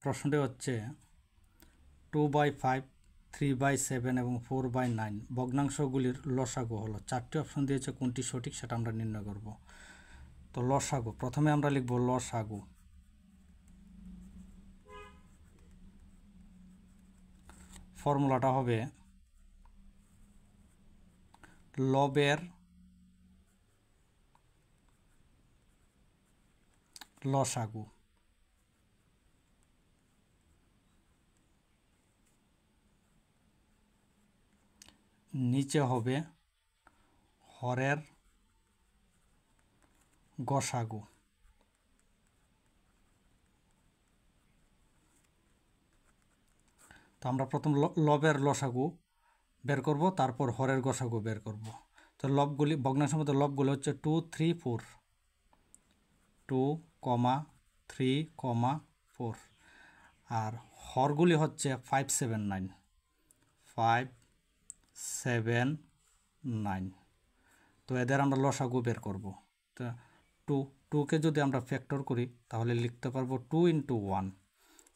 প্রশ্নটি হচ্ছে 2/5, 3/7 এবং 4/9 ভগ্নাংশগুলির লসাগু হলো। 4টি অপশন দিয়েছে, কোনটি সঠিক সেটা আমরা নির্ণয় করব। তো লসাগু, প্রথমে আমরা লিখব লসাগু। ফর্মুলাটা হবে লবের লসাগু নিচে হবে হরের গসাগু। তো আমরা প্রথম লবের লসাগু বের করব, তারপর হরের গসাগু বের করব। তো লবগুলি, ভগ্নাংশের মধ্যে লবগুলো হচ্ছে 2, 3, 4, 2, 3, 4, আর হরগুলি হচ্ছে 5, 7, 9, 5, 7, 9। তো এদের আমরা লসাগু বের করব। তো 2কে যদি আমরা ফ্যাক্টর করি তাহলে লিখতে পারবো 2 × 1,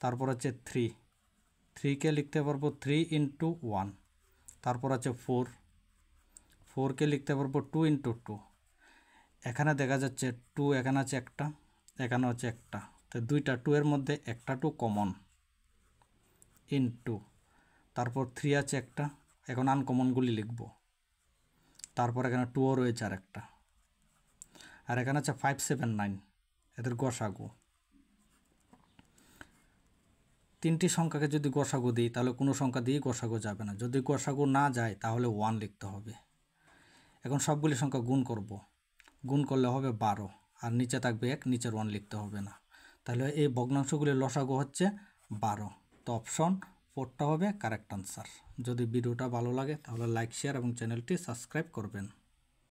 তারপর হচ্ছে 3কে লিখতে পারবো 3 × 1, তারপর আছে 4কে লিখতে পারবো 2 × 2। এখানে দেখা যাচ্ছে 2, এখানে আছে একটা, এখানে হচ্ছে একটা, তো দুইটা 2 এর মধ্যে একটা 2 কমন, ইনটু, তারপর 3 আছে একটা, এখন আনকমনগুলি লিখব, তারপর এখানে 2ও রয়েছে আর একটা, আর এখানে আছে 5, 7, 9 এদের গসাগু। 3টি সংখ্যাকে যদি গসাগু দিই তাহলে কোনো সংখ্যা দিয়ে গসাগু যাবে না, যদি গসাগু না যায় তাহলে 1 লিখতে হবে। এখন সবগুলি সংখ্যা গুণ করব, গুণ করলে হবে 12, আর নিচে থাকবে 1, নিচের 1 লিখতে হবে না। তাহলে এই ভগ্নাংশগুলির লসাগু হচ্ছে 12। তো অপশন 4টা হবে কারেক্ট আনসার। যদি ভিডিওটা ভালো লাগে তাহলে লাইক, শেয়ার এবং চ্যানেলটি সাবস্ক্রাইব করবেন।